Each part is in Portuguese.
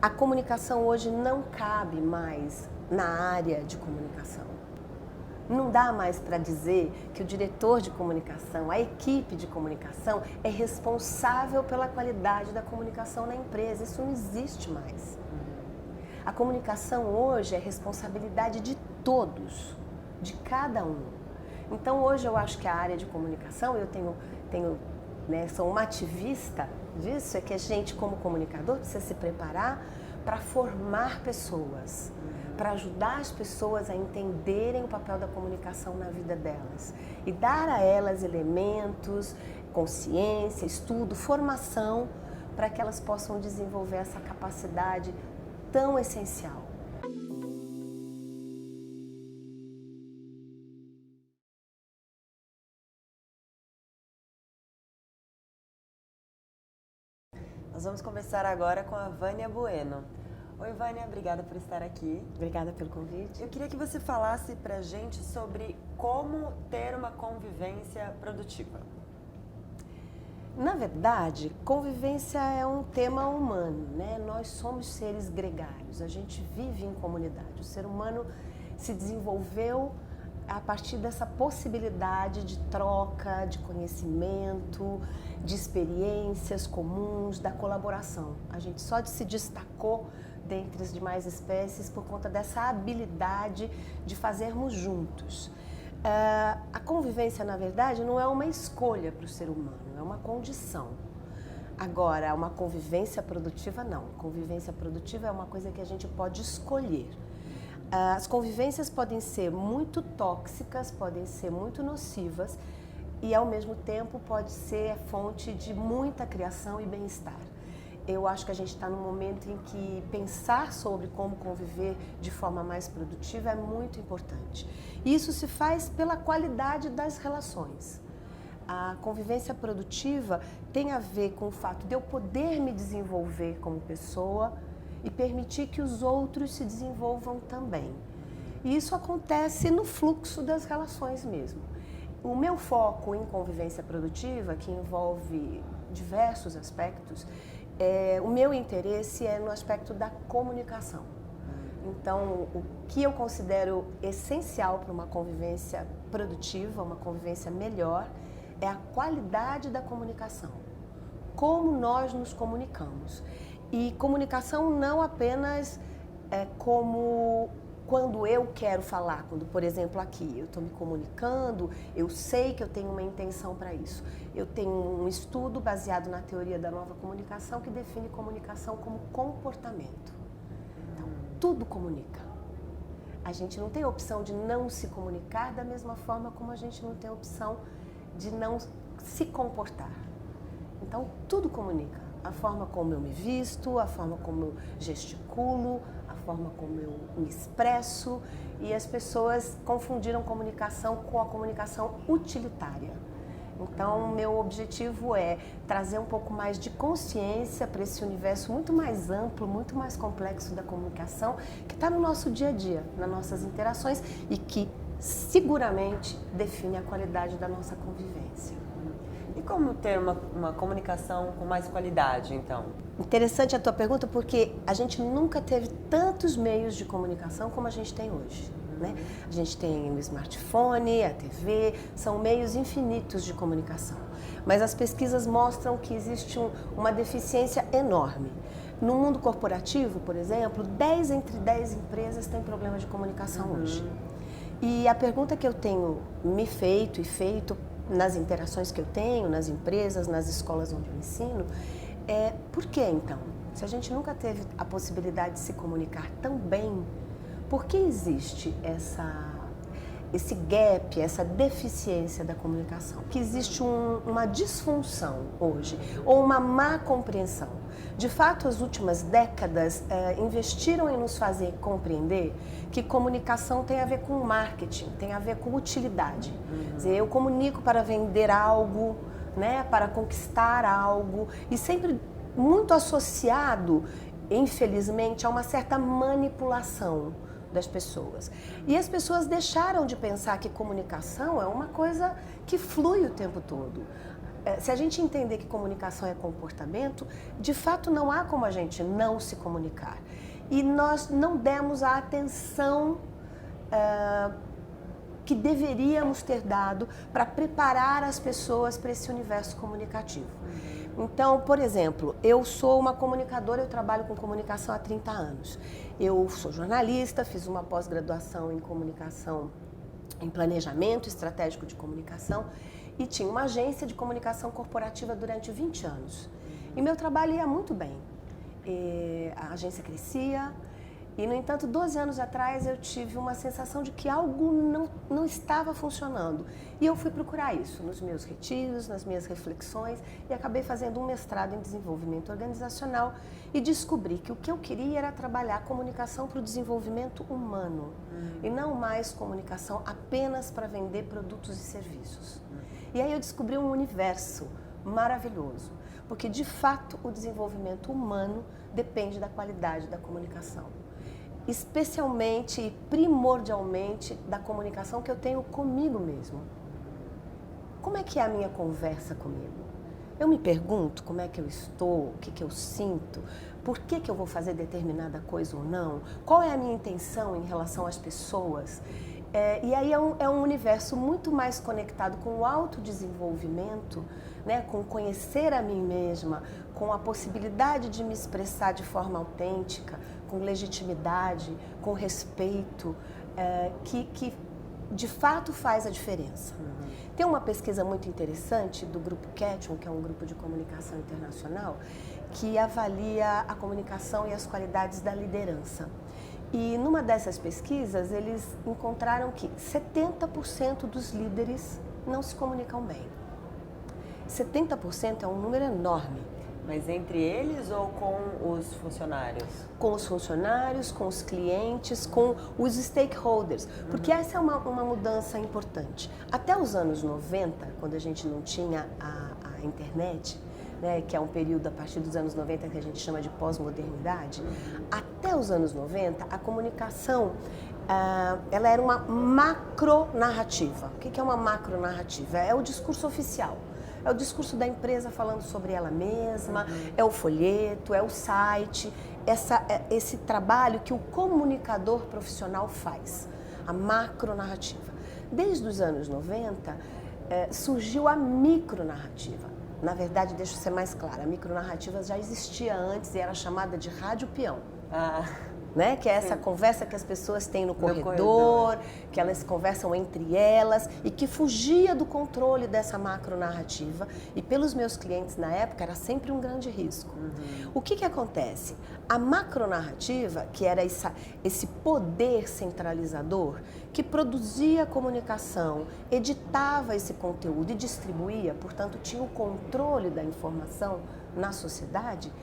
A comunicação hoje não cabe mais na área de comunicação. Não dá mais para dizer que o diretor de comunicação, a equipe de comunicação é responsável pela qualidade da comunicação na empresa. Isso não existe mais. A comunicação hoje é responsabilidade de todos, de cada um. Então hoje eu acho que a área de comunicação, sou uma ativista disso, é que a gente como comunicador precisa se preparar para formar pessoas, para ajudar as pessoas a entenderem o papel da comunicação na vida delas e dar a elas elementos, consciência, estudo, formação para que elas possam desenvolver essa capacidade tão essencial. Nós vamos conversar agora com a Vânia Bueno. Oi, Vânia, obrigada por estar aqui. Obrigada pelo convite. Eu queria que você falasse pra gente sobre como ter uma convivência produtiva. Na verdade, convivência é um tema humano, né? Nós somos seres gregários, a gente vive em comunidade. O ser humano se desenvolveu a partir dessa possibilidade de troca, de conhecimento, de experiências comuns, da colaboração. A gente só se destacou dentre as demais espécies por conta dessa habilidade de fazermos juntos. A convivência, na verdade, não é uma escolha para o ser humano, é uma condição. Agora, uma convivência produtiva, não. Convivência produtiva é uma coisa que a gente pode escolher. As convivências podem ser muito tóxicas, podem ser muito nocivas e, ao mesmo tempo, pode ser fonte de muita criação e bem-estar. Eu acho que a gente está num momento em que pensar sobre como conviver de forma mais produtiva é muito importante. Isso se faz pela qualidade das relações. A convivência produtiva tem a ver com o fato de eu poder me desenvolver como pessoa e permitir que os outros se desenvolvam também. E isso acontece no fluxo das relações mesmo. O meu foco em convivência produtiva, que envolve diversos aspectos, o meu interesse é no aspecto da comunicação. Então, o que eu considero essencial para uma convivência produtiva, uma convivência melhor, é a qualidade da comunicação. Como nós nos comunicamos. E comunicação não apenas como quando eu quero falar, quando, por exemplo, aqui eu estou me comunicando, eu sei que eu tenho uma intenção para isso. Eu tenho um estudo baseado na teoria da nova comunicação que define comunicação como comportamento. Então, tudo comunica. A gente não tem opção de não se comunicar da mesma forma como a gente não tem opção de não se comportar. Então, tudo comunica. A forma como eu me visto, a forma como eu gesticulo, a forma como eu me expresso, e as pessoas confundiram comunicação com a comunicação utilitária. Então, meu objetivo é trazer um pouco mais de consciência para esse universo muito mais amplo, muito mais complexo da comunicação, que está no nosso dia a dia, nas nossas interações e que seguramente define a qualidade da nossa convivência. E como ter uma comunicação com mais qualidade, então? Interessante a tua pergunta, porque a gente nunca teve tantos meios de comunicação como a gente tem hoje, né? A gente tem o smartphone, a TV, são meios infinitos de comunicação. Mas as pesquisas mostram que existe uma deficiência enorme. No mundo corporativo, por exemplo, 10 entre 10 empresas têm problemas de comunicação hoje. E a pergunta que eu tenho me feito e feito nas interações que eu tenho, nas empresas, nas escolas onde eu ensino, por que então? Se a gente nunca teve a possibilidade de se comunicar tão bem, por que existe esse gap, essa deficiência da comunicação? Que existe uma disfunção hoje, ou uma má compreensão. De fato, as últimas décadas investiram em nos fazer compreender que comunicação tem a ver com marketing, tem a ver com utilidade. Quer dizer, eu comunico para vender algo, né, para conquistar algo, e sempre muito associado, infelizmente, a uma certa manipulação das pessoas. E as pessoas deixaram de pensar que comunicação é uma coisa que flui o tempo todo. Se a gente entender que comunicação é comportamento, de fato não há como a gente não se comunicar. E nós não demos a atenção que deveríamos ter dado para preparar as pessoas para esse universo comunicativo. Então, por exemplo, eu sou uma comunicadora, eu trabalho com comunicação há 30 anos. Eu sou jornalista, fiz uma pós-graduação em comunicação, em planejamento estratégico de comunicação e tinha uma agência de comunicação corporativa durante 20 anos. E meu trabalho ia muito bem. A agência crescia e, no entanto, 12 anos atrás eu tive uma sensação de que algo não estava funcionando. E eu fui procurar isso nos meus retiros, nas minhas reflexões e acabei fazendo um mestrado em desenvolvimento organizacional e descobri que o que eu queria era trabalhar comunicação para o desenvolvimento humano e não mais comunicação apenas para vender produtos e serviços. E aí eu descobri um universo maravilhoso, porque de fato o desenvolvimento humano depende da qualidade da comunicação, especialmente e primordialmente da comunicação que eu tenho comigo mesmo. Como é que é a minha conversa comigo? Eu me pergunto como é que eu estou, o que eu sinto, por que eu vou fazer determinada coisa ou não, qual é a minha intenção em relação às pessoas. E aí é um universo muito mais conectado com o autodesenvolvimento, né, com conhecer a mim mesma, com a possibilidade de me expressar de forma autêntica, com legitimidade, com respeito, que de fato faz a diferença. Tem uma pesquisa muito interessante do Grupo Ketchum, que é um grupo de comunicação internacional, que avalia a comunicação e as qualidades da liderança. E numa dessas pesquisas, eles encontraram que 70% dos líderes não se comunicam bem. 70% é um número enorme. Mas entre eles ou com os funcionários? Com os funcionários, com os clientes, com os stakeholders. Porque essa é uma mudança importante. Até os anos 90, quando a gente não tinha a internet, né, que é um período a partir dos anos 90 que a gente chama de pós-modernidade, até os anos 90 a comunicação ela era uma macronarrativa. O que é uma macronarrativa? É o discurso oficial. É o discurso da empresa falando sobre ela mesma, é o folheto, é o site, esse trabalho que o comunicador profissional faz, a macronarrativa. Desde os anos 90 surgiu a micronarrativa. Na verdade, deixa eu ser mais clara, a micronarrativa já existia antes e era chamada de rádio peão. Né? Que é essa conversa que as pessoas têm no corredor, que elas conversam entre elas e que fugia do controle dessa macronarrativa. E pelos meus clientes na época era sempre um grande risco. O que acontece? A macronarrativa, que era esse poder centralizador que produzia a comunicação, editava esse conteúdo e distribuía, portanto tinha o controle da informação na sociedade,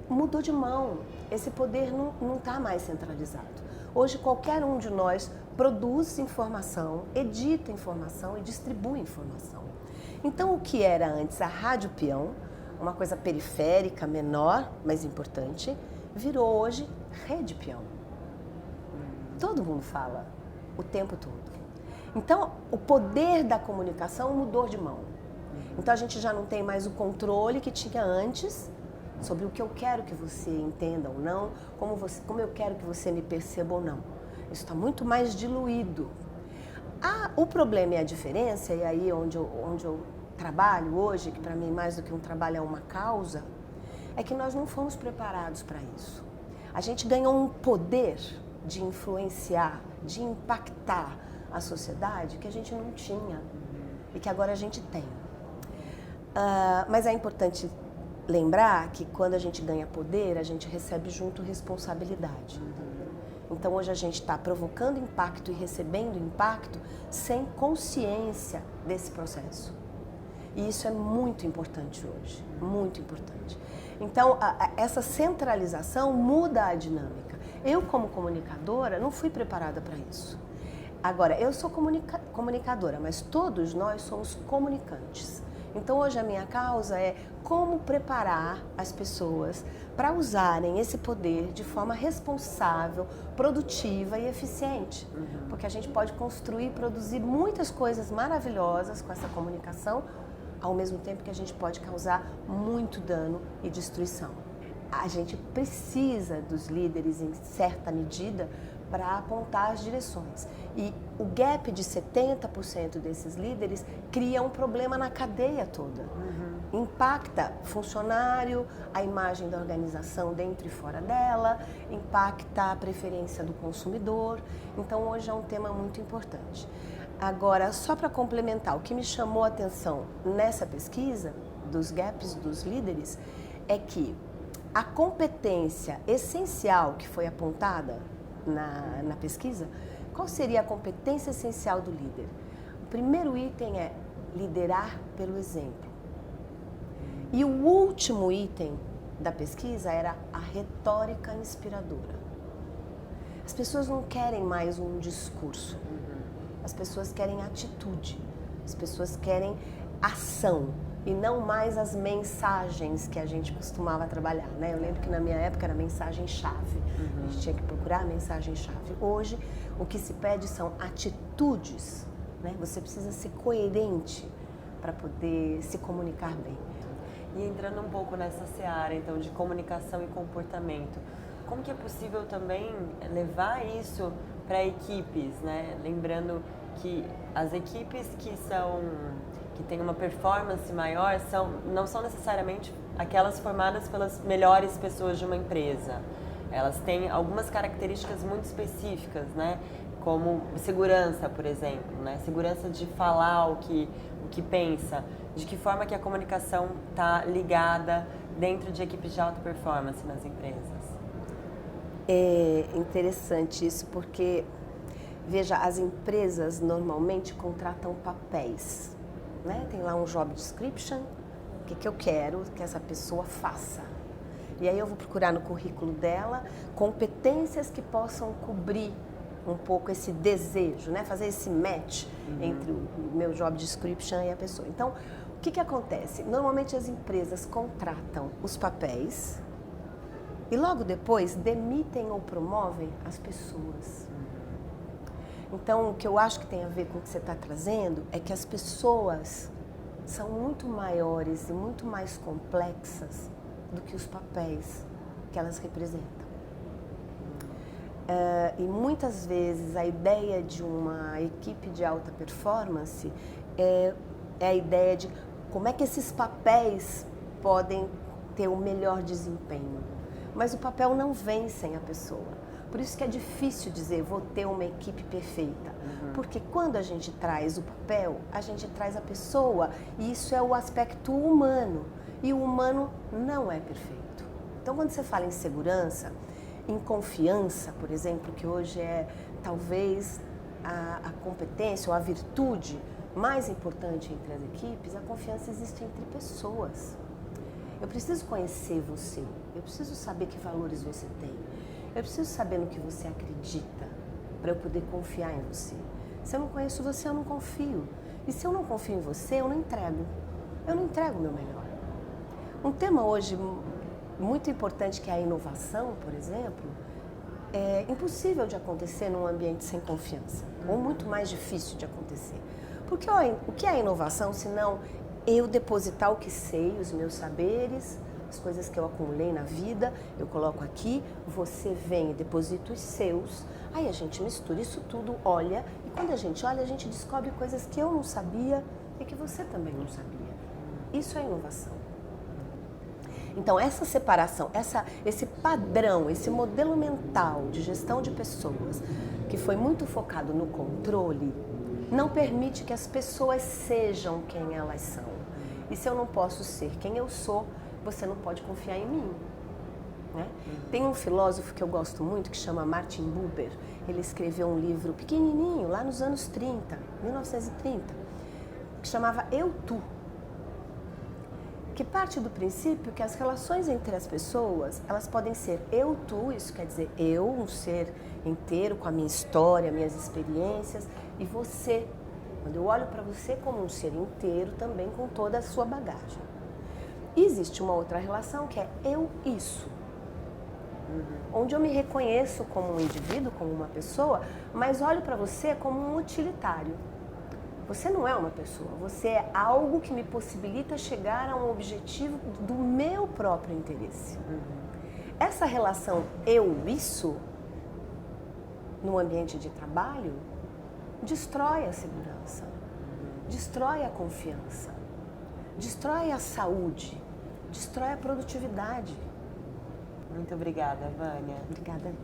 mudou de mão. Esse poder não está mais centralizado. Hoje, qualquer um de nós produz informação, edita informação e distribui informação. Então, o que era antes a rádio peão, uma coisa periférica, menor, mas importante, virou hoje rede peão. Todo mundo fala o tempo todo. Então, o poder da comunicação mudou de mão. Então, a gente já não tem mais o controle que tinha antes sobre o que eu quero que você entenda ou não, como eu quero que você me perceba ou não. Isso está muito mais diluído. O problema e a diferença, e aí onde eu trabalho hoje, que para mim mais do que um trabalho é uma causa, é que nós não fomos preparados para isso. A gente ganhou um poder de influenciar, de impactar a sociedade que a gente não tinha e que agora a gente tem. Mas é importante lembrar que quando a gente ganha poder, a gente recebe junto responsabilidade. Então hoje a gente está provocando impacto e recebendo impacto sem consciência desse processo. E isso é muito importante hoje, muito importante. Então essa centralização muda a dinâmica. Eu como comunicadora não fui preparada para isso. Agora, eu sou comunicadora, mas todos nós somos comunicantes. Então hoje a minha causa é como preparar as pessoas para usarem esse poder de forma responsável, produtiva e eficiente. Porque a gente pode construir e produzir muitas coisas maravilhosas com essa comunicação, ao mesmo tempo que a gente pode causar muito dano e destruição. A gente precisa dos líderes em certa medida para apontar as direções. E o gap de 70% desses líderes cria um problema na cadeia toda. Impacta funcionário, a imagem da organização dentro e fora dela, impacta a preferência do consumidor. Então hoje é um tema muito importante. Agora, só para complementar, o que me chamou a atenção nessa pesquisa dos gaps dos líderes é que a competência essencial que foi apontada na pesquisa, qual seria a competência essencial do líder? O primeiro item é liderar pelo exemplo. E o último item da pesquisa era a retórica inspiradora. As pessoas não querem mais um discurso, as pessoas querem atitude, as pessoas querem ação. E não mais as mensagens que a gente costumava trabalhar, né? Eu lembro que na minha época era mensagem-chave. A gente tinha que procurar a mensagem-chave. Hoje, o que se pede são atitudes, né? Você precisa ser coerente para poder se comunicar bem. E entrando um pouco nessa seara, então, de comunicação e comportamento, como que é possível também levar isso para equipes, né? Lembrando que as equipes que têm uma performance maior não são necessariamente aquelas formadas pelas melhores pessoas de uma empresa. Elas têm algumas características muito específicas, né? Como segurança, por exemplo, né? Segurança de falar o que pensa. De que forma que a comunicação está ligada dentro de equipes de alta performance nas empresas? É interessante isso porque, veja, as empresas normalmente contratam papéis. Né? Tem lá um job description, o que eu quero que essa pessoa faça. E aí eu vou procurar no currículo dela competências que possam cobrir um pouco esse desejo, né? Fazer esse match entre o meu job description e a pessoa. Então, o que acontece? Normalmente as empresas contratam os papéis e logo depois demitem ou promovem as pessoas. Então, o que eu acho que tem a ver com o que você está trazendo é que as pessoas são muito maiores e muito mais complexas do que os papéis que elas representam. E muitas vezes a ideia de uma equipe de alta performance é a ideia de como é que esses papéis podem ter o melhor desempenho. Mas o papel não vem sem a pessoa. Por isso que é difícil dizer, vou ter uma equipe perfeita. Porque quando a gente traz o papel, a gente traz a pessoa. E isso é o aspecto humano. E o humano não é perfeito. Então, quando você fala em segurança, em confiança, por exemplo, que hoje é talvez a competência ou a virtude mais importante entre as equipes, a confiança existe entre pessoas. Eu preciso conhecer você, eu preciso saber que valores você tem. Eu preciso saber no que você acredita para eu poder confiar em você. Se eu não conheço você, eu não confio. E se eu não confio em você, eu não entrego. Eu não entrego o meu melhor. Um tema hoje muito importante que é a inovação, por exemplo, é impossível de acontecer num ambiente sem confiança. Ou muito mais difícil de acontecer. Porque o que é inovação se não eu depositar o que sei, os meus saberes, as coisas que eu acumulei na vida, eu coloco aqui, você vem e deposita os seus, aí a gente mistura isso tudo, olha, e quando a gente olha, a gente descobre coisas que eu não sabia e que você também não sabia. Isso é inovação. Então, essa separação, esse padrão, esse modelo mental de gestão de pessoas, que foi muito focado no controle, não permite que as pessoas sejam quem elas são. E se eu não posso ser quem eu sou, você não pode confiar em mim. Né? Tem um filósofo que eu gosto muito, que chama Martin Buber. Ele escreveu um livro pequenininho, lá nos anos 30, 1930, que chamava Eu, Tu. Que parte do princípio que as relações entre as pessoas, elas podem ser eu, tu, isso quer dizer eu, um ser inteiro com a minha história, minhas experiências, e você, quando eu olho para você como um ser inteiro, também com toda a sua bagagem. Existe uma outra relação que é eu, isso, onde eu me reconheço como um indivíduo, como uma pessoa, mas olho para você como um utilitário. Você não é uma pessoa, você é algo que me possibilita chegar a um objetivo do meu próprio interesse. Essa relação eu-isso, no ambiente de trabalho, destrói a segurança, destrói a confiança, destrói a saúde, destrói a produtividade. Muito obrigada, Vânia. Obrigada.